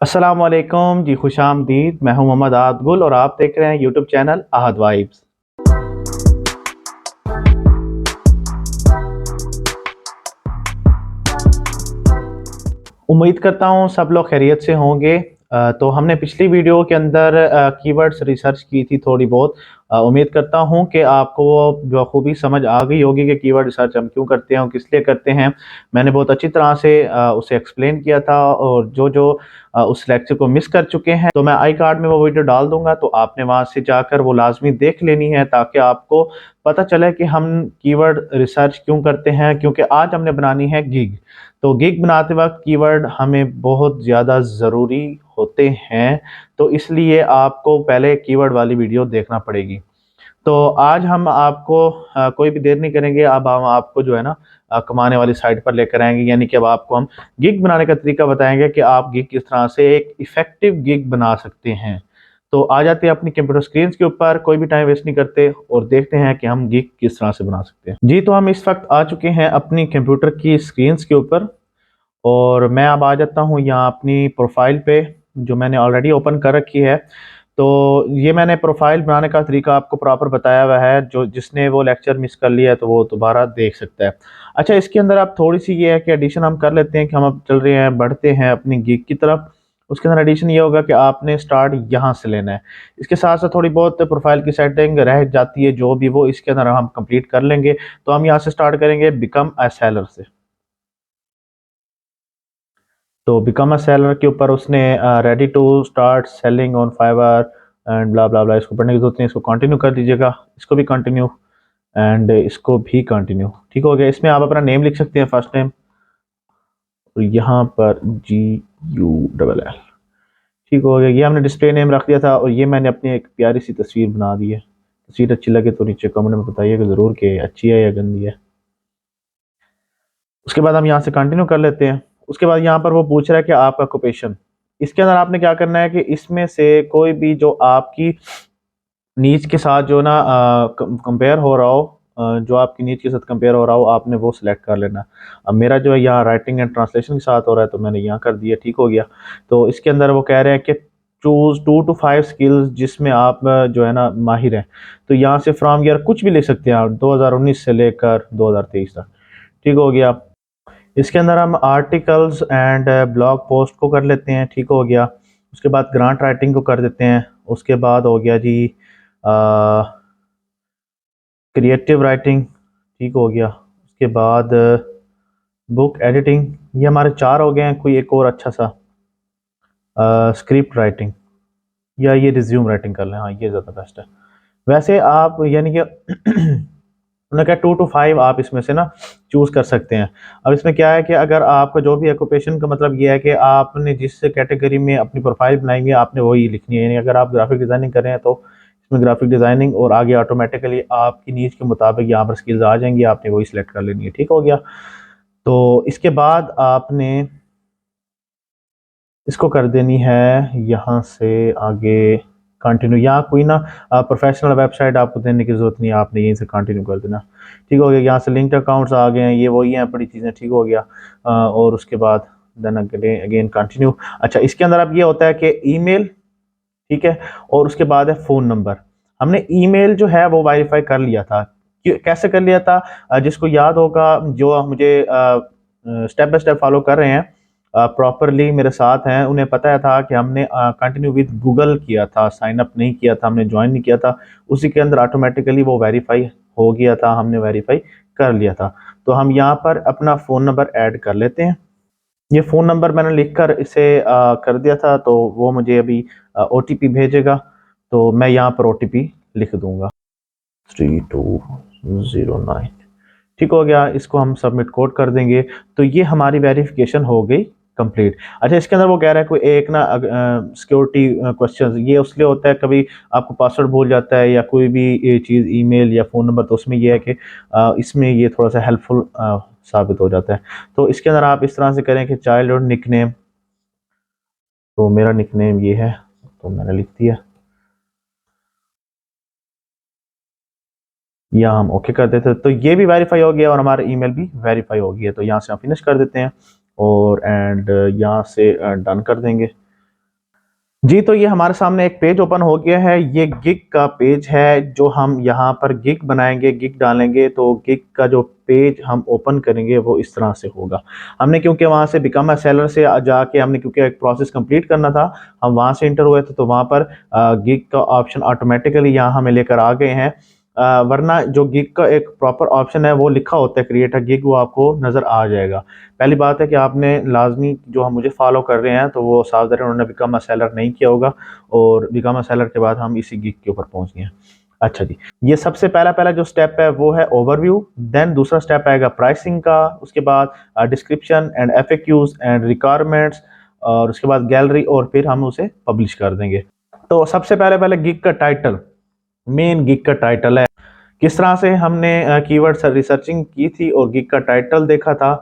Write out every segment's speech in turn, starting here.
अस्सलाम वालेकुम जी, खुश आमदीद। मैं हूं मोहम्मद आहद गुल और आप देख रहे हैं यूट्यूब चैनल आहद वाइब्स। उम्मीद करता हूं सब लोग खैरियत से होंगे। तो हमने पिछली वीडियो के अंदर कीवर्ड्स रिसर्च की थी थोड़ी बहुत। उम्मीद करता हूं कि आपको वो बखूबी समझ आ गई होगी कि कीवर्ड रिसर्च हम क्यों करते हैं और किस लिए करते हैं। मैंने बहुत अच्छी तरह से उसे एक्सप्लेन किया था, और जो जो उस लेक्चर को मिस कर चुके हैं तो मैं आई कार्ड में वो वीडियो डाल दूंगा, तो आपने वहां से जाकर वो लाजमी देख लेनी है ताकि आपको पता चले कि हम कीवर्ड रिसर्च क्यों करते हैं। क्योंकि आज हमने बनानी है गिग। तो गिग बनाते वक्त कीवर्ड हमें बहुत ज़्यादा ज़रूरी होते हैं, तो इसलिए आपको पहले कीवर्ड वाली वीडियो देखना पड़ेगी। तो आज हम आपको कोई भी देर नहीं करेंगे, अब हम आपको जो है ना कमाने वाली साइट पर लेकर आएंगे। यानी कि अब आपको हम गिग बनाने का तरीका बताएंगे कि आप गिग किस तरह से एक इफ़ेक्टिव गिग बना सकते हैं। तो आ जाते हैं अपनी कंप्यूटर स्क्रीन के ऊपर, कोई भी टाइम वेस्ट नहीं करते और देखते हैं कि हम गिग किस तरह से बना सकते हैं। जी, तो हम इस वक्त आ चुके हैं अपनी कंप्यूटर की स्क्रीन के ऊपर, और मैं अब आ जाता हूँ यहाँ अपनी प्रोफाइल पे जो मैंने ऑलरेडी ओपन कर रखी है। तो ये मैंने प्रोफाइल बनाने का तरीका आपको प्रॉपर बताया हुआ है, जो जिसने वो लेक्चर मिस कर लिया है तो वो दोबारा देख सकता है। अच्छा, इसके अंदर आप थोड़ी सी ये है कि एडिशन हम कर लेते हैं कि हम अब चल रहे हैं, बढ़ते हैं अपनी गिग की तरफ। उसके अंदर एडिशन ये होगा कि आपने स्टार्ट यहाँ से लेना है। इसके साथ साथ थोड़ी बहुत प्रोफाइल की सेटिंग रह जाती है, जो भी वो इसके अंदर हम कंप्लीट कर लेंगे। तो हम यहाँ से स्टार्ट करेंगे बिकम अ सेलर से। तो बिकम अ सेलर के ऊपर उसने ready to start selling on Fiverr and blah blah blah, इसको पढ़ने की जरूरत नहीं, इसको कंटिन्यू कर दीजिएगा, इसको भी कंटिन्यू एंड इसको भी कंटिन्यू। ठीक हो गया। इसमें आप अपना नेम लिख सकते हैं, फर्स्ट नेम, और यहाँ पर GULL। ठीक हो गया। ये हमने डिस्प्ले नेम रख दिया था, और ये मैंने अपनी एक प्यारी सी तस्वीर बना दी है। तस्वीर अच्छी लगे तो नीचे कमेंट में बताइएगा ज़रूर कि अच्छी है या गंदी है। उसके बाद हम यहाँ से कंटिन्यू कर लेते हैं। उसके बाद यहाँ पर वो पूछ रहा है कि आपका ऑक्यूपेशन। इसके अंदर आपने क्या करना है कि इसमें से कोई भी जो आपकी नीच के साथ जो ना कंपेयर हो रहा हो, जो आपकी नीच के साथ कंपेयर हो रहा हो, आपने वो सिलेक्ट कर लेना। अब मेरा जो है यहाँ राइटिंग एंड ट्रांसलेशन के साथ हो रहा है, तो मैंने यहाँ कर दिया। ठीक हो गया। तो इसके अंदर वो कह रहे हैं कि चूज 2 to 5 स्किल्स जिसमें आप जो है ना माहिर हैं। तो यहाँ से फ्रॉम ईयर कुछ भी ले सकते हैं आप, 2019 से लेकर 2023 तक। ठीक हो गया। इसके अंदर हम आर्टिकल्स एंड ब्लॉग पोस्ट को कर लेते हैं। ठीक हो गया। उसके बाद ग्रांट राइटिंग को कर देते हैं। उसके बाद हो गया जी क्रिएटिव राइटिंग। ठीक हो गया। उसके बाद बुक एडिटिंग। ये हमारे 4 हो गए हैं। कोई एक और अच्छा सा स्क्रिप्ट राइटिंग, या ये रिज्यूम राइटिंग कर लें। हाँ, ये ज़्यादा बेस्ट है। वैसे आप यानी कि उन्होंने कहा 2 to 5 आप इसमें से ना चूज कर सकते हैं। अब इसमें क्या है कि अगर आपका जो भी ऑक्यूपेशन का मतलब ये है कि आपने जिस कैटेगरी में अपनी प्रोफाइल बनाएंगे आपने वही लिखनी है। यानी अगर आप ग्राफिक डिजाइनिंग कर रहे हैं तो इसमें ग्राफिक डिजाइनिंग, और आगे ऑटोमेटिकली आपकी नीड के मुताबिक यहाँ पर स्किल्स आ जाएंगी, आपने वही सिलेक्ट कर लेनी है। ठीक हो गया। तो इसके बाद आपने इसको कर देनी है यहाँ से आगे कंटिन्यू। यहाँ कोई ना प्रोफेशनल वेबसाइट आपको देने की जरूरत नहीं है, आपने यहीं से कंटिन्यू कर देना। ठीक हो गया। यहाँ से लिंक्ड अकाउंट्स आ गए हैं, ये वही हैं बड़ी चीज़ें। ठीक हो गया। और उसके बाद देन अगेन कंटिन्यू। अच्छा, इसके अंदर अब ये होता है कि ईमेल, ठीक है, और उसके बाद है फ़ोन नंबर। हमने ईमेल जो है वो वेरीफाई कर लिया था। कैसे कर लिया था? जिसको याद होगा, जो मुझे स्टेप बाय स्टेप फॉलो कर रहे हैं, प्रॉपरली मेरे साथ हैं, उन्हें पता था कि हमने कंटिन्यू विद गूगल किया था, साइन अप नहीं किया था, हमने ज्वाइन नहीं किया था। उसी के अंदर ऑटोमेटिकली वो वेरीफाई हो गया था, हमने वेरीफाई कर लिया था। तो हम यहाँ पर अपना फ़ोन नंबर ऐड कर लेते हैं। ये फ़ोन नंबर मैंने लिखकर इसे कर दिया था, तो वो मुझे अभी OTP भेजेगा। तो मैं यहाँ पर OTP लिख दूंगा 3209। ठीक हो गया। इसको हम सबमिट कोड कर देंगे, तो ये हमारी वेरिफिकेशन हो गई कंप्लीट। अच्छा, इसके अंदर वो कह रहा है कोई एक ना सिक्योरिटी क्वेश्चन, ये उसलिए होता है कभी आपको पासवर्ड भूल जाता है या कोई भी ये चीज़ ईमेल या फ़ोन नंबर, तो उसमें ये है कि इसमें ये थोड़ा सा हेल्पफुल साबित हो जाता है। तो इसके अंदर आप इस तरह से करें कि चाइल्ड और निकनेम। तो मेरा निकनेम ये है, तो मैंने लिख दिया। या हम ओके कर देते, तो ये भी वेरीफाई हो गया और हमारा ईमेल भी वेरीफाई हो गया। तो यहाँ से हम फिनिश कर देते हैं और एंड यहाँ से डन कर देंगे। जी, तो ये हमारे सामने एक पेज ओपन हो गया है। ये गिग का पेज है जो हम यहाँ पर गिग बनाएँगे, गिग डालेंगे तो गिग का जो पेज हम ओपन करेंगे वो इस तरह से होगा। हमने क्योंकि वहाँ से बिकम अ सेलर से जाके हमने क्योंकि एक प्रोसेस कंप्लीट करना था, हम वहाँ से एंटर हुए थे तो वहाँ पर गिग का ऑप्शन ऑटोमैटिकली यहाँ हमें लेकर आ गए हैं। वरना जो गिग का एक प्रॉपर ऑप्शन है वो लिखा होता है क्रिएट अ गिग, वो आपको नज़र आ जाएगा। पहली बात है कि आपने लाज़मी जो हम मुझे फ़ॉलो कर रहे हैं तो वो सावधानी उन्होंने बिकम अ सेलर नहीं किया होगा और बिकम अ सेलर के बाद हम इसी गिग के ऊपर पहुँच गए हैं। अच्छा जी, ये सबसे पहला जो स्टेप है वो है ओवरव्यू, देन दूसरा स्टेप आएगा प्राइसिंग का, उसके बाद description and FAQs and requirements और उसके बाद गैलरी और फिर हम उसे पब्लिश कर देंगे। तो सबसे पहले गिग का टाइटल, मेन गिग का टाइटल है। किस तरह से हमने कीवर्ड रिसर्चिंग की थी और गिग का टाइटल देखा था।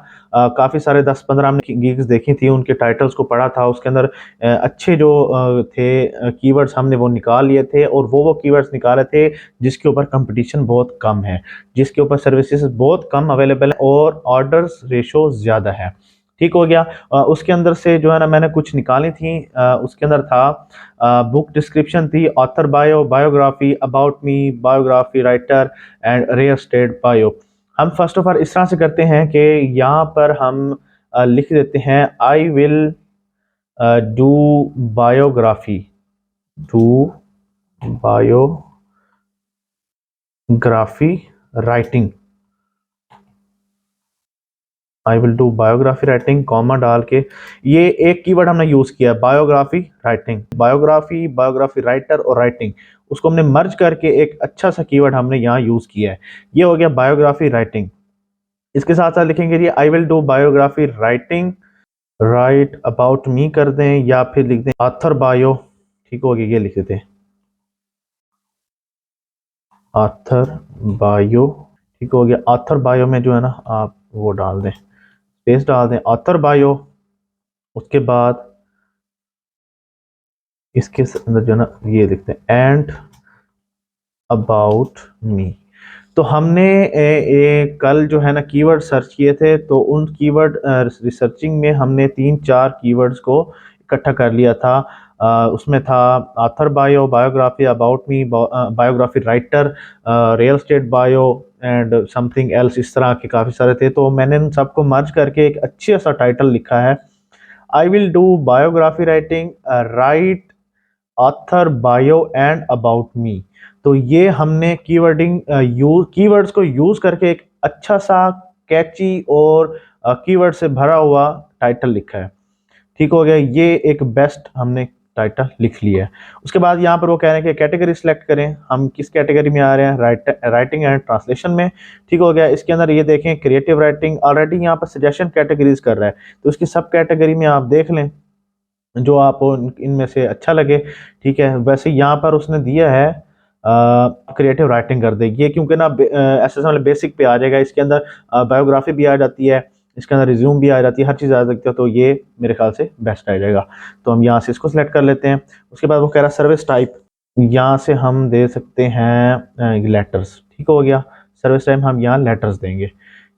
काफ़ी सारे 10-15 हमने गिग्स देखी थी, उनके टाइटल्स को पढ़ा था। उसके अंदर अच्छे जो थे कीवर्ड्स हमने वो निकाल लिए थे और वो कीवर्ड्स निकाले थे जिसके ऊपर कंपटीशन बहुत कम है, जिसके ऊपर सर्विसेज बहुत कम अवेलेबल है और ऑर्डर्स रेशो ज़्यादा है। ठीक हो गया। उसके अंदर से जो है ना मैंने कुछ निकाली थी। उसके अंदर था बुक डिस्क्रिप्शन थी, author bio, biography, about me, biography, writer and real estate bio. हम फर्स्ट ऑफ ऑल इस तरह से करते हैं कि यहाँ पर हम लिख देते हैं I will do biography, do biography writing, I will do biography writing comma डाल के ये एक कीवर्ड हमने यूज किया biography writing, biography, biography writer और राइटिंग, उसको हमने मर्ज करके एक अच्छा सा कीवर्ड हमने यहाँ यूज किया है। ये हो गया बायोग्राफी राइटिंग। इसके साथ साथ लिखेंगे ये I will do biography writing right about me कर दें या फिर लिख दें ऑथर बायो। ठीक हो गया, ये लिख देते हैं ऑथर बायो। ठीक हो गया, ऑथर बायो में जो है ना आप वो डाल दें, स्पेस डाल दें ऑथर बायो। उसके बाद इसके अंदर जो है ना ये लिखते हैं एंड अबाउट मी। तो हमने कल जो है ना कीवर्ड सर्च किए थे तो उन कीवर्ड रिसर्चिंग में हमने 3-4 कीवर्ड्स को इकट्ठा कर लिया था। उसमें था author bio, biography, about me, biography writer, real estate bio and something else, इस तरह के काफ़ी सारे थे। तो मैंने इन सबको मर्ज करके एक अच्छे सा टाइटल लिखा है, I will do biography writing right author bio and about मी। तो ये हमने कीवर्डिंग यूज कीवर्ड्स को यूज करके एक अच्छा सा कैची और कीवर्ड से भरा हुआ टाइटल लिखा है। ठीक हो गया, ये एक बेस्ट हमने टाइटल लिख लिया है। उसके बाद यहाँ पर वो कह रहे हैं कि कैटेगरी सिलेक्ट करें, हम किस कैटेगरी में आ रहे हैं, राइटिंग एंड ट्रांसलेशन में। ठीक हो गया, इसके अंदर ये देखें क्रिएटिव राइटिंग ऑलरेडी यहाँ पर सजेशन कैटेगरीज कर रहा है तो उसकी सब कैटेगरी में आप देख लें जो आपको इनमें से अच्छा लगे। ठीक है, वैसे यहाँ पर उसने दिया है क्रिएटिव राइटिंग कर दे, ये क्योंकि ना ऐसे समझ बेसिक पे आ जाएगा। इसके अंदर बायोग्राफी भी आ जाती है, इसके अंदर रिज्यूम भी आ जाती है, हर चीज़ आ सकती है, तो ये मेरे ख्याल से बेस्ट आ जाएगा। तो हम यहाँ से इसको सिलेक्ट कर लेते हैं। उसके बाद वो कह रहा है सर्विस टाइप, यहाँ से हम दे सकते हैं लेटर्स। ठीक हो गया, सर्विस टाइप हम यहाँ लेटर्स देंगे।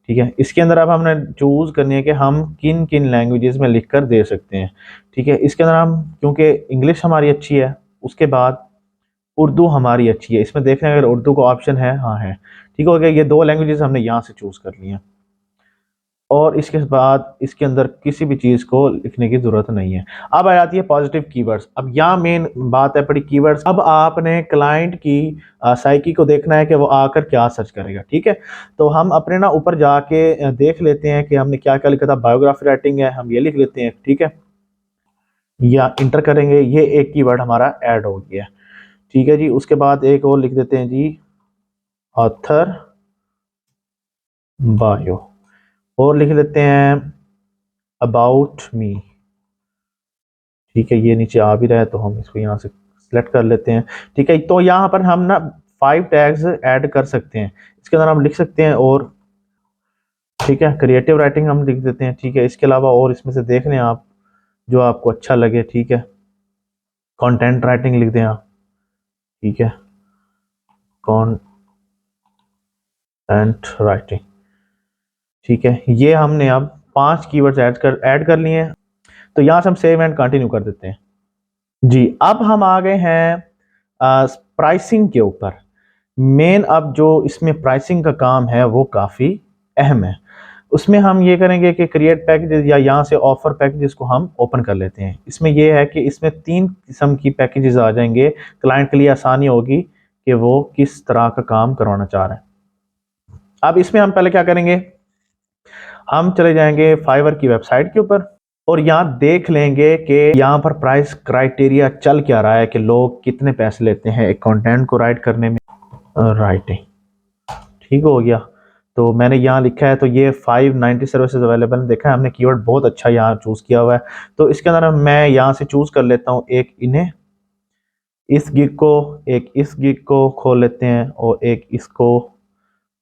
ठीक है, इसके अंदर अब हमने चूज करनी है कि हम किन किन लैंग्वेजेस में लिख कर दे सकते हैं। ठीक है, इसके अंदर हम क्योंकि इंग्लिश हमारी अच्छी है, उसके बाद उर्दू हमारी अच्छी है, इसमें देखना है अगर उर्दू का ऑप्शन है, हाँ है। ठीक हो गया, ये 2 लैंग्वेजेस हमने यहाँ से चूज कर ली हैं और इसके बाद इसके अंदर किसी भी चीज़ को लिखने की ज़रूरत नहीं है। अब आ जाती है पॉजिटिव कीवर्ड्स। अब यहाँ मेन बात है पड़ी कीवर्ड्स। अब आपने क्लाइंट की साइकी को देखना है कि वो आकर क्या सर्च करेगा। ठीक है, तो हम अपने ना ऊपर जाके देख लेते हैं कि हमने क्या क्या लिखा था। बायोग्राफी राइटिंग है, हम ये लिख लेते हैं। ठीक है, या इंटर करेंगे, ये एक कीवर्ड हमारा ऐड हो गया। ठीक है जी, उसके बाद एक और लिख देते हैं जी ऑथर बायो और लिख लेते हैं अबाउट मी। ठीक है, ये नीचे आ भी रहा है तो हम इसको यहाँ से सिलेक्ट कर लेते हैं। ठीक है, तो यहाँ पर हम ना 5 टैग्स ऐड कर सकते हैं, इसके अंदर हम लिख सकते हैं और ठीक है क्रिएटिव राइटिंग हम लिख देते हैं। ठीक है, इसके अलावा और इसमें से देख लें आप जो आपको अच्छा लगे। ठीक है, कंटेंट राइटिंग लिख दें आप। ठीक है, कंटेंट राइटिंग। ठीक है, ये हमने अब 5 कीवर्ड्स ऐड कर लिए हैं। तो यहाँ से हम सेव एंड कंटिन्यू कर देते हैं। जी, अब हम आ गए हैं प्राइसिंग के ऊपर। मेन अब जो इसमें प्राइसिंग का काम है वो काफ़ी अहम है। उसमें हम ये करेंगे कि क्रिएट पैकेजेस या यहाँ से ऑफर पैकेजेस को हम ओपन कर लेते हैं। इसमें ये है कि इसमें 3 किस्म की पैकेजेस आ जाएंगे। क्लाइंट के लिए आसानी होगी कि वो किस तरह का काम करवाना चाह रहे हैं। अब इसमें हम पहले क्या करेंगे, हम चले जाएंगे फाइवर की वेबसाइट के ऊपर और यहाँ देख लेंगे कि यहाँ पर प्राइस क्राइटेरिया चल क्या रहा है कि लोग कितने पैसे लेते हैं एक कंटेंट को राइट करने में। राइटिंग ठीक हो गया। तो मैंने यहाँ लिखा है, तो ये 590 सर्विसेज अवेलेबल देखा है हमने, कीवर्ड बहुत अच्छा यहाँ चूज़ किया हुआ है। तो इसके अंदर मैं यहाँ से चूज़ कर लेता हूँ एक इन्हें, इस गिग को, एक इस गिग को खोल लेते हैं और एक इसको,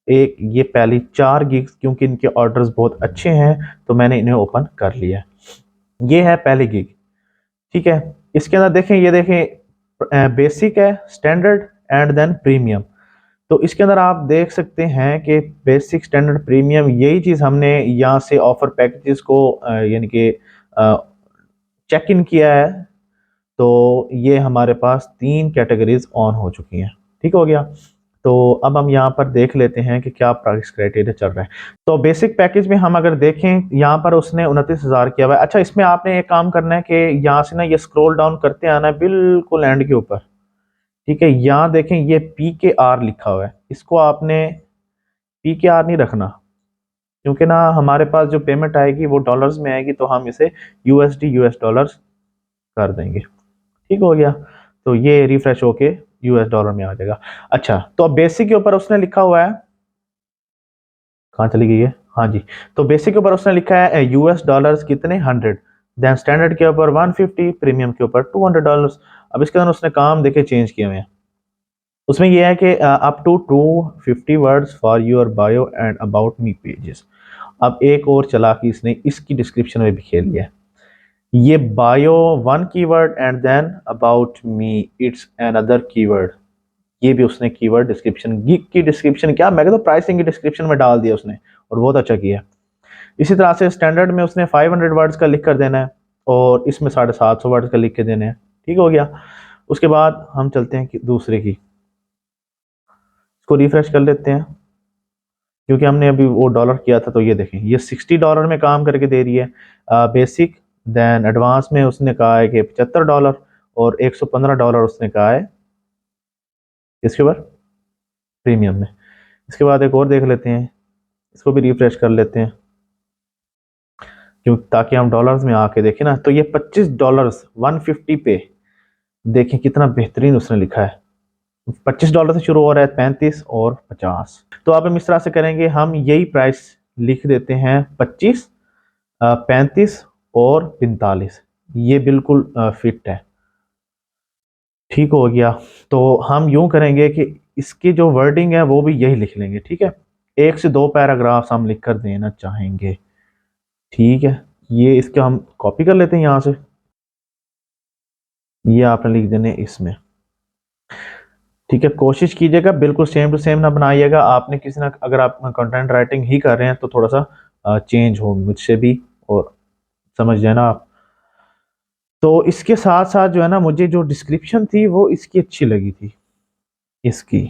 एक ये पहली 4 गिग्स, क्योंकि इनके ऑर्डर्स बहुत अच्छे हैं तो मैंने इन्हें ओपन कर लिया। ये है पहली गिग, ठीक है। इसके अंदर देखें, ये देखें बेसिक है, स्टैंडर्ड एंड देन प्रीमियम। तो इसके अंदर आप देख सकते हैं कि बेसिक, स्टैंडर्ड, प्रीमियम, यही चीज़ हमने यहाँ से ऑफर पैकेजेस को यानी कि चेक इन किया है। तो ये हमारे पास 3 कैटेगरीज ऑन हो चुकी हैं, ठीक हो गया। तो अब हम यहाँ पर देख लेते हैं कि क्या प्राइस क्राइटेरिया चल रहा है। तो बेसिक पैकेज में हम अगर देखें, यहाँ पर उसने 29,000 किया हुआ है। अच्छा, इसमें आपने एक काम करना है कि यहाँ से ना ये स्क्रॉल डाउन करते आना है बिल्कुल एंड के ऊपर, ठीक है। यहाँ देखें ये PKR लिखा हुआ है, इसको आपने PKR नहीं रखना, क्योंकि ना हमारे पास जो पेमेंट आएगी वो डॉलर्स में आएगी, तो हम इसे USD US डॉलर्स कर देंगे, ठीक हो गया। तो ये रिफ्रेश होके US डॉलर में आ जाएगा। अच्छा, तो अब बेसिक के ऊपर उसने लिखा हुआ है, कहाँ चली गई है, हाँ जी। तो बेसिक के ऊपर उसने लिखा है US डॉलर्स कितने, 100। देन स्टैंडर्ड के ऊपर 150, प्रीमियम के ऊपर $200। अब इसके अंदर उसने काम देखे चेंज किए हुए हैं। उसमें यह है कि up to 250 words for your bio and about me pages. अब एक और चला कि इसने इसकी डिस्क्रिप्शन में भी खेल लिया है। ये bio 1 keyword and then about me it's another keyword, ये भी उसने कीवर्ड डिस्क्रिप्शन, गिग की डिस्क्रिप्शन क्या, मैं कहता हूँ प्राइसिंग की डिस्क्रिप्शन में डाल दिया उसने, और बहुत अच्छा किया। इसी तरह से स्टैंडर्ड में उसने 500 वर्ड्स का लिख कर देना है और इसमें 750 वर्ड्स का लिख के देने हैं, ठीक हो गया। उसके बाद हम चलते हैं कि दूसरे की, इसको रिफ्रेश कर लेते हैं, क्योंकि हमने अभी वो डॉलर किया था। तो ये देखें, ये $60 में काम करके दे रही है बेसिक। देन एडवांस में उसने कहा है कि $75 और $115 उसने कहा है इसके ऊपर प्रीमियम में। इसके बाद एक और देख लेते हैं, इसको भी रिफ्रेश कर लेते हैं, क्यों, ताकि हम डॉलर्स में आके देखें ना। तो ये $25 150 पे, देखें कितना बेहतरीन उसने लिखा है। $25 से शुरू हो रहा है, 35 और 50। तो अब हम इस तरह से करेंगे, हम यही प्राइस लिख देते हैं, 25, 35 और 45, ये बिल्कुल फिट है, ठीक हो गया। तो हम यूं करेंगे कि इसकी जो वर्डिंग है वो भी यही लिख लेंगे, ठीक है। 1 से 2 पैराग्राफ्स हम लिख कर देना चाहेंगे, ठीक है। ये इसके हम कॉपी कर लेते हैं यहाँ से, ये आपने लिख देने इसमें, ठीक है। कोशिश कीजिएगा बिल्कुल सेम टू सेम ना बनाइएगा। आपने किसी ना, अगर आप कंटेंट राइटिंग ही कर रहे हैं तो थोड़ा सा चेंज हो मुझसे भी, और समझ जाए ना आप। तो इसके साथ साथ जो है ना, मुझे जो डिस्क्रिप्शन थी वो इसकी अच्छी लगी थी, इसकी।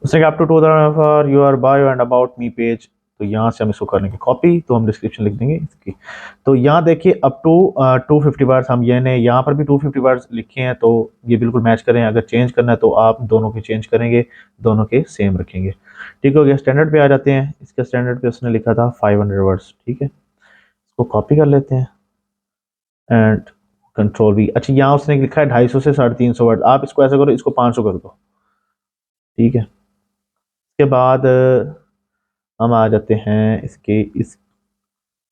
उसने कहा up to 2000 for your bio and about me page. तो यहाँ से हम इसको कर लेंगे कॉपी, तो हम डिस्क्रिप्शन लिख देंगे इसकी। तो यहाँ देखिए अप टू 250 वर्ड्स, हम ये ने यहाँ पर भी 250 वर्ड्स लिखे हैं, तो ये बिल्कुल मैच करें। अगर चेंज करना है तो आप दोनों के चेंज करेंगे, दोनों के सेम रखेंगे, ठीक हो गया। स्टैंडर्ड पे आ जाते हैं, इसका स्टैंडर्ड पे उसने लिखा था 500 वर्ड्स, ठीक है। इसको कॉपी कर लेते हैं एंड कंट्रोल V। अच्छा, यहाँ उसने लिखा है 250 से 350 वर्ड, आप इसको ऐसा करो, इसको 500 कर दो, ठीक है। इसके बाद हम आ जाते हैं इसके इस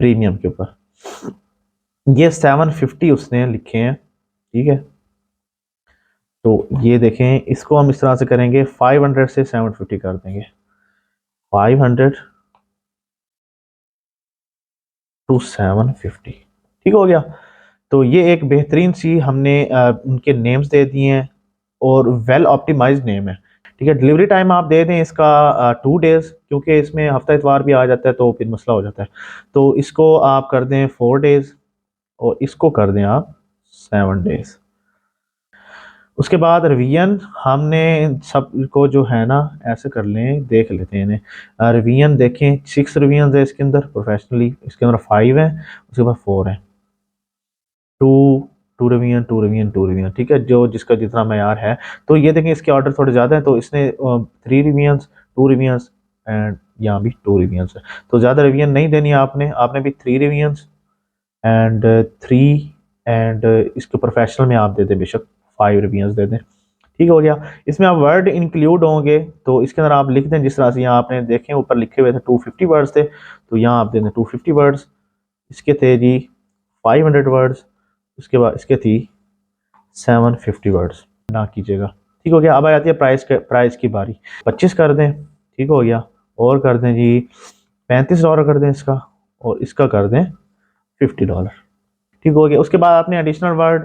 प्रीमियम के ऊपर। ये 750 उसने लिखे हैं, ठीक है। तो ये देखें, इसको हम इस तरह से करेंगे, 500 से 750 कर देंगे, 500 टू 750, ठीक हो गया। तो ये एक बेहतरीन सी हमने उनके नेम्स दे दिए हैं, और वेल ऑप्टिमाइज्ड नेम है, ठीक है। डिलीवरी टाइम आप दे दें इसका 2 डेज, क्योंकि इसमें हफ्ता इतवार भी आ जाता है तो फिर मसला हो जाता है। तो इसको आप कर दें 4 डेज और इसको कर दें आप 7 days। उसके बाद रिवीजन हमने सबको जो है ना ऐसे कर लें, देख लेते हैं इन्हें। रिवीजन देखें, 6 रिवीजन है इसके अंदर प्रोफेशनली, इसके अंदर 5 है, उसके बाद 4 है। Two two revision, two revision, two revision, ठीक है, जो जिसका जितना मैयार है। तो ये देखें इसके ऑर्डर थोड़े ज़्यादा है, तो इसने 3 रिवीजन्स, 2 रिवीजन्स एंड यहाँ भी 2 रिवीजन्स है। तो ज़्यादा रिवीजन नहीं देनी है आपने, आपने भी 3 रिवीजन्स एंड 3 एंड इसके प्रोफेशनल में आप दे दें बेशक 5 रिवीजन्स दे दें। ठीक हो गया। इसमें आप वर्ड इंक्लूड होंगे तो इसके अंदर आप लिख दें जिस तरह से यहाँ आपने देखें ऊपर लिखे हुए थे 250 वर्ड्स थे, तो यहाँ आप दे दें 250 वर्ड्स। इसके थे जी 500 वर्ड्स, उसके बाद इसके थी 750 वर्ड्स ना कीजिएगा। ठीक हो गया। अब आ जाती है प्राइस की बारी। 25 कर दें, ठीक हो गया, और कर दें जी $35 कर दें इसका, और इसका कर दें $50। ठीक हो गया। उसके बाद आपने additional word,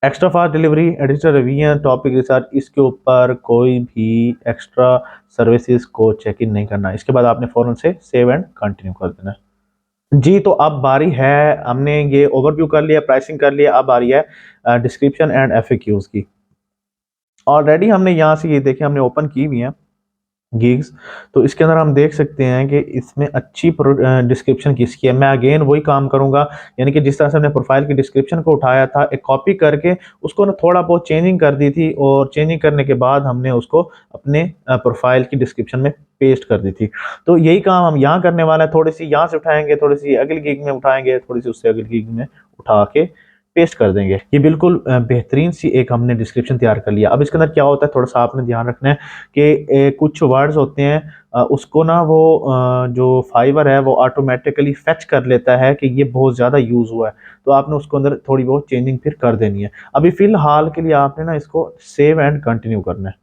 extra fast delivery, additional revision, topic research, इसके ऊपर कोई भी एक्स्ट्रा सर्विसेज को चेक इन नहीं करना। इसके बाद आपने फौरन से सेव एंड कंटिन्यू कर देना जी। तो अब बारी है, हमने ये ओवरव्यू कर लिया, प्राइसिंग कर लिया, अब बारी है डिस्क्रिप्शन एंड एफएक्यूज की। ऑलरेडी हमने यहाँ से ये देखे हमने ओपन की हुई है गिग्स, तो इसके अंदर हम देख सकते हैं कि इसमें अच्छी डिस्क्रिप्शन किसकी है। मैं अगेन वही काम करूंगा, यानी कि जिस तरह से हमने प्रोफाइल की डिस्क्रिप्शन को उठाया था, एक कॉपी करके उसको ना थोड़ा बहुत चेंजिंग कर दी थी, और चेंजिंग करने के बाद हमने उसको अपने प्रोफाइल की डिस्क्रिप्शन में पेस्ट कर दी थी। तो यही काम हम यहाँ करने वाला है, थोड़ी सी यहाँ से उठाएंगे, थोड़ी सी अगली गिग में उठाएंगे, थोड़ी सी उससे अगली गिग में उठा के पेस्ट कर देंगे। ये बिल्कुल बेहतरीन सी एक हमने डिस्क्रिप्शन तैयार कर लिया। अब इसके अंदर क्या होता है, थोड़ा सा आपने ध्यान रखना है कि कुछ वर्ड्स होते हैं उसको ना वो जो फाइवर है वो ऑटोमेटिकली फेच कर लेता है कि ये बहुत ज़्यादा यूज़ हुआ है, तो आपने उसको अंदर थोड़ी बहुत चेंजिंग फिर कर देनी है। अभी फ़िलहाल के लिए आपने ना इसको सेव एंड कंटिन्यू करना है।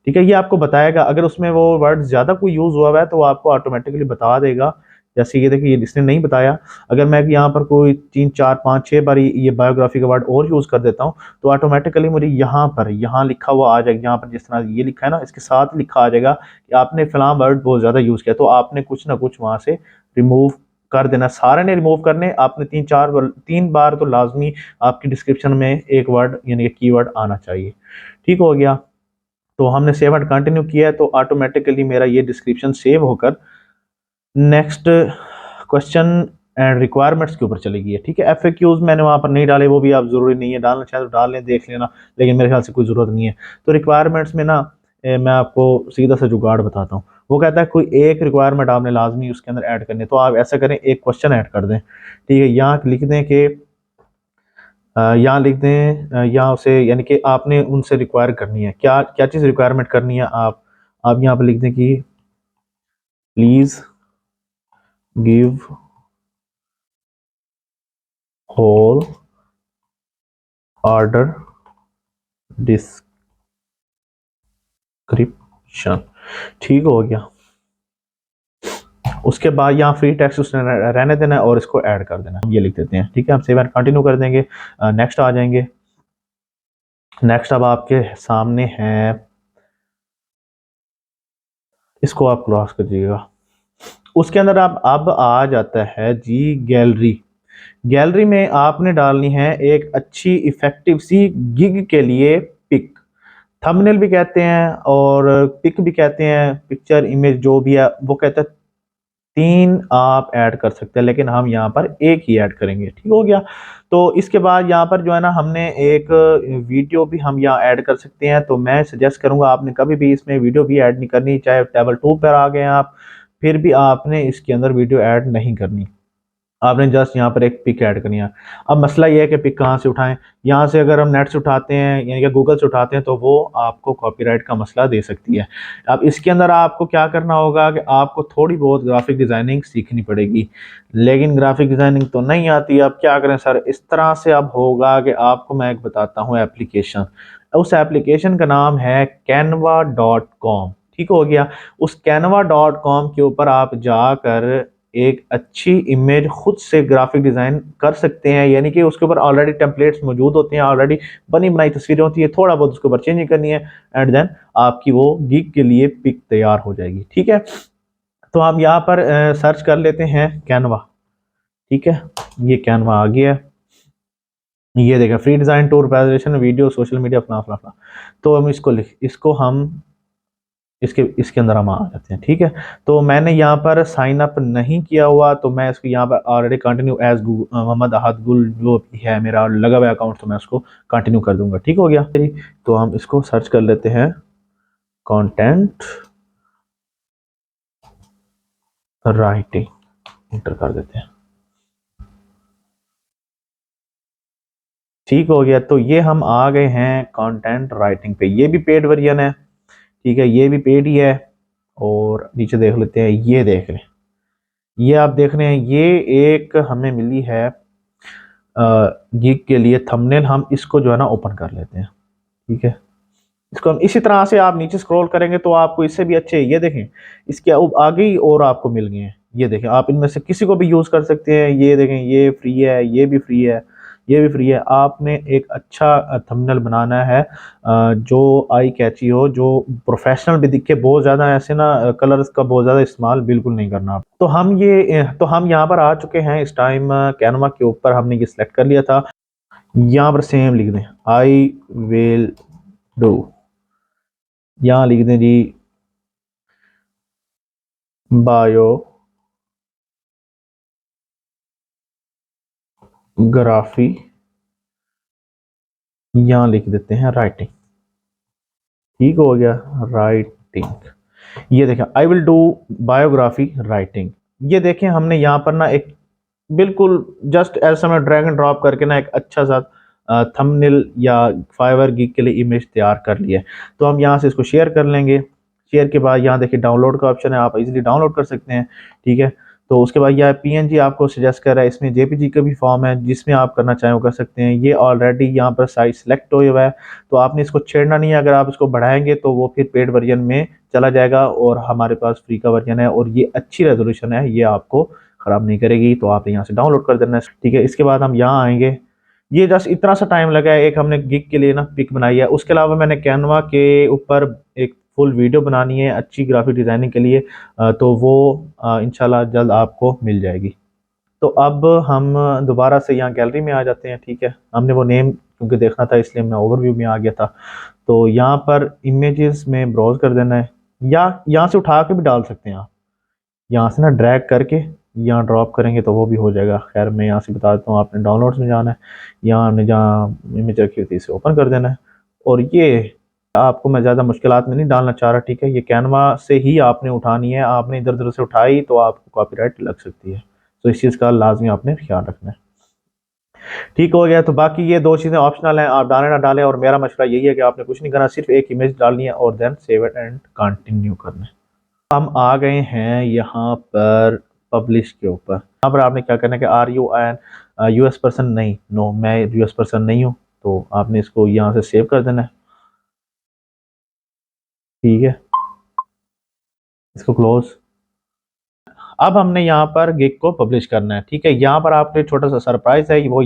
ठीक है, ये आपको बताएगा अगर उसमें वो वर्ड ज़्यादा कोई यूज़ हुआ है तो वो आपको ऑटोमेटिकली बता देगा। जैसे ये देखिए, ये इसने नहीं बताया, अगर मैं यहाँ पर कोई 3 4 5 6 बार ये बायोग्राफी का वर्ड और यूज़ कर देता हूँ तो ऑटोमेटिकली मुझे यहाँ लिखा हुआ आ जाएगा। यहाँ पर जिस तरह ये लिखा है ना, इसके साथ लिखा आ जाएगा कि आपने फलां वर्ड बहुत ज़्यादा यूज़ किया, तो आपने कुछ ना कुछ वहाँ से रिमूव कर देना। सारे ने रिमूव करने, आपने 3 बार तो लाजमी आपकी डिस्क्रिप्शन में एक वर्ड यानी कीवर्ड आना चाहिए। ठीक हो गया। तो हमने सेव एंड कंटिन्यू किया है, तो ऑटोमेटिकली मेरा ये डिस्क्रिप्शन सेव होकर नेक्स्ट क्वेश्चन एंड रिक्वायरमेंट्स के ऊपर चली गई है। ठीक है, एफएक्यूज मैंने वहाँ पर नहीं डाले, वो भी आप ज़रूरी नहीं है डालना, चाहे तो डाल लें, देख लेना, लेकिन मेरे ख्याल से कोई ज़रूरत नहीं है। तो रिक्वायरमेंट्स में ना मैं आपको सीधा सा जुगाड़ बताता हूँ। वो कहता है कोई एक रिक्वायरमेंट आपने लाजमी उसके अंदर ऐड करनी है, तो आप ऐसा करें, एक क्वेश्चन ऐड कर दें। ठीक है, यहाँ लिख दें कि यहाँ लिख दें यहाँ उसे, यानी कि आपने उनसे रिक्वायर करनी है, क्या क्या चीज़ रिक्वायरमेंट करनी है। आप यहाँ पर लिख दें कि please give whole order description. ठीक हो गया। उसके बाद यहाँ फ्री टेक्स्ट उसने रहने देना है और इसको ऐड कर देना है, ये लिख देते हैं। ठीक है, हम सेव एंड कंटिन्यू कर देंगे, नेक्स्ट आ जाएंगे। नेक्स्ट अब आपके सामने है, इसको आप क्रॉस कर दीजिएगा। उसके अंदर आप अब आ जाता है जी गैलरी। गैलरी में आपने डालनी है एक अच्छी इफेक्टिव सी गिग के लिए पिक, थंबनेल भी कहते हैं और पिक भी कहते हैं, पिक्चर इमेज जो भी है वो कहते हैं। 3 आप ऐड कर सकते हैं, लेकिन हम यहाँ पर एक ही ऐड करेंगे। ठीक हो गया। तो इसके बाद यहाँ पर जो है ना, हमने एक वीडियो भी हम यहाँ ऐड कर सकते हैं। तो मैं सजेस्ट करूंगा आपने कभी भी इसमें वीडियो भी ऐड नहीं करनी, चाहे टेबल 2 पर आ गए आप, फिर भी आपने इसके अंदर वीडियो ऐड नहीं करनी, आपने जस्ट यहाँ पर एक पिक ऐड करनी है। अब मसला ये है कि पिक कहाँ से उठाएं, यहाँ से अगर हम नेट से उठाते हैं यानी कि गूगल से उठाते हैं तो वो आपको कॉपीराइट का मसला दे सकती है। अब इसके अंदर आपको क्या करना होगा कि आपको थोड़ी बहुत ग्राफिक डिज़ाइनिंग सीखनी पड़ेगी, लेकिन ग्राफिक डिज़ाइनिंग तो नहीं आती। अब क्या करें सर, इस तरह से अब होगा कि आपको मैं एक बताता हूँ एप्लीकेशन, उस एप्लीकेशन का नाम है canva.com। ठीक हो गया। उस canva.com के ऊपर आप जाकर एक अच्छी इमेज खुद से ग्राफिक डिज़ाइन कर सकते हैं, यानी कि उसके ऊपर ऑलरेडी टेम्पलेट्स मौजूद होते हैं, ऑलरेडी बनी बनाई तस्वीरें होती है, थोड़ा बहुत उसके ऊपर चेंजिंग करनी है एंड देन आपकी वो गिग के लिए पिक तैयार हो जाएगी। ठीक है, तो हम यहाँ पर सर्च कर लेते हैं कैनवा। ठीक है, ये कैनवा आ गया है। ये देखें, free design tour presentation video social media फला फला फला। तो हम इसको हम इसके इसके अंदर हम आ जाते हैं, ठीक है। तो मैंने यहाँ पर साइन अप नहीं किया हुआ, तो मैं इसको यहाँ पर ऑलरेडी कंटिन्यू एज मोहम्मद अहद गुल जो भी है मेरा लगा हुआ अकाउंट, तो मैं उसको कंटिन्यू कर दूंगा, ठीक हो गया। तो हम इसको सर्च कर लेते हैं, कंटेंट राइटिंग इंटर कर देते हैं, ठीक हो गया। तो ये हम आ गए हैं कंटेंट राइटिंग पे, ये भी पेड वर्जन है, ठीक है, ये भी पेड ही है। और नीचे देख लेते हैं, ये देख लें, ये आप देख रहे हैं, ये एक हमें मिली है गिग के लिए थंबनेल। हम इसको जो है ना ओपन कर लेते हैं, ठीक है। इसको हम इसी तरह से आप नीचे स्क्रॉल करेंगे तो आपको इससे भी अच्छे, ये देखें, इसके आगे ही और आपको मिल गए हैं। ये देखें, आप इनमें से किसी को भी यूज़ कर सकते हैं। ये देखें, ये फ्री है, ये भी फ्री है, ये भी फ्री है। आपने एक अच्छा थंबनेल बनाना है जो आई कैची हो, जो प्रोफेशनल भी दिखे, बहुत ज़्यादा ऐसे ना कलर्स का बहुत ज़्यादा इस्तेमाल बिल्कुल नहीं करना आप। तो हम यहाँ पर आ चुके हैं इस टाइम कैनवा के ऊपर, हमने ये सिलेक्ट कर लिया था। यहाँ पर सेम लिख दें, आई विल डू, यहाँ लिख दें जी बायोग्राफी, यहाँ लिख देते हैं राइटिंग, ठीक हो गया, राइटिंग। ये देखें, I will do biography writing. ये देखें, हमने यहाँ पर ना एक बिल्कुल जस्ट ऐसा मैं ड्रैग एंड ड्रॉप करके ना एक अच्छा सा थंबनेल या फाइवर गिग के लिए इमेज तैयार कर लिया है। तो हम यहाँ से इसको शेयर कर लेंगे। शेयर के बाद यहाँ देखिए डाउनलोड का ऑप्शन है, आप इजीली डाउनलोड कर सकते हैं, ठीक है। तो उसके बाद यह पीएनजी आपको सजेस्ट कर रहा है, इसमें जेपीजी का भी फॉर्म है, जिसमें आप करना चाहें वो कर सकते हैं। ये ऑलरेडी यहाँ पर साइज सेलेक्ट हो हुआ है, तो आपने इसको छेड़ना नहीं है। अगर आप इसको बढ़ाएंगे तो वो फिर पेड वर्जन में चला जाएगा, और हमारे पास फ्री का वर्जन है, और ये अच्छी रेजोल्यूशन है, ये आपको खराब नहीं करेगी। तो आप यहाँ से डाउनलोड कर देना है, ठीक है। इसके बाद हम यहाँ आएंगे, ये जस्ट इतना सा टाइम लगा है, एक हमने गिग के लिए ना पिक बनाई है। उसके अलावा मैंने कैनवा के ऊपर एक फुल वीडियो बनानी है अच्छी ग्राफिक डिज़ाइनिंग के लिए, तो वो इंशाल्लाह जल्द आपको मिल जाएगी। तो अब हम दोबारा से यहाँ गैलरी में आ जाते हैं, ठीक है। हमने वो नेम क्योंकि देखना था, इसलिए मैं ओवरव्यू में आ गया था। तो यहाँ पर इमेजेस में ब्राउज कर देना है, या यहाँ से उठा के भी डाल सकते हैं आप, यहाँ से ना ड्रैग करके यहाँ ड्रॉप करेंगे तो वो भी हो जाएगा। खैर मैं यहाँ से बता देता हूँ, आपने डाउनलोड्स में जाना है, यहाँ हमने जहाँ इमेज रखी हुई थी इसे ओपन कर देना है। और ये आपको मैं ज़्यादा मुश्किलात में नहीं डालना चाह रहा, ठीक है। ये कैनवा से ही आपने उठानी है, आपने इधर उधर से उठाई तो आपको कॉपीराइट लग सकती है, तो इस चीज़ का लाजमी आपने ख्याल रखना है, ठीक हो गया। तो बाकी ये दो चीज़ें ऑप्शनल हैं, आप डालें ना डालें, और मेरा मशवरा यही है कि आपने कुछ नहीं करना, सिर्फ एक इमेज डालनी है और then save it and continue करना है। हम आ गए हैं यहाँ पर पब्लिश के ऊपर। यहाँ पर आपने क्या करना है कि are you an US person, नहीं, नो मैं यूएस पर्सन नहीं हूँ, तो आपने इसको यहाँ से सेव कर देना है, ठीक है। इसको क्लोज। अब हमने यहाँ पर गिग को पब्लिश करना है, ठीक है। यहाँ पर आपके छोटा सा सरप्राइज है, वो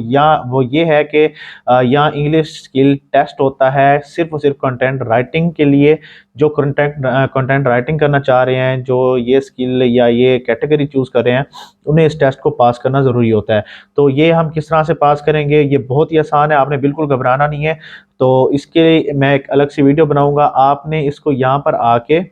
ये है कि यहाँ इंग्लिश स्किल टेस्ट होता है सिर्फ और सिर्फ कंटेंट राइटिंग के लिए। जो कंटेंट राइटिंग करना चाह रहे हैं, जो ये स्किल या ये कैटेगरी चूज कर रहे हैं, उन्हें इस टेस्ट को पास करना ज़रूरी होता है। तो ये हम किस तरह से पास करेंगे, ये बहुत ही आसान है, आपने बिल्कुल घबराना नहीं है। तो इसके लिए मैं एक अलग से वीडियो बनाऊंगा, आपने इसको यहाँ पर आके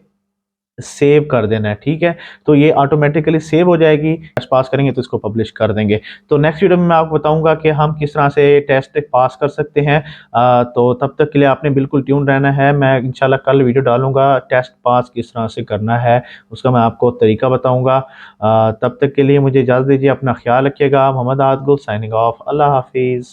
सेव कर देना है, ठीक है। तो ये ऑटोमेटिकली सेव हो जाएगी, टेस्ट पास करेंगे तो इसको पब्लिश कर देंगे। तो नेक्स्ट वीडियो में मैं आपको बताऊंगा कि हम किस तरह से टेस्ट पास कर सकते हैं। तो तब तक के लिए आपने बिल्कुल ट्यून रहना है, मैं इंशाल्लाह कल वीडियो डालूंगा टेस्ट पास किस तरह से करना है, उसका मैं आपको तरीका बताऊँगा। तब तक के लिए मुझे इजाज़त दीजिए, अपना ख्याल रखिएगा। मोहम्मद आदगुल साइनिंग ऑफ, अल्लाह हाफिज़।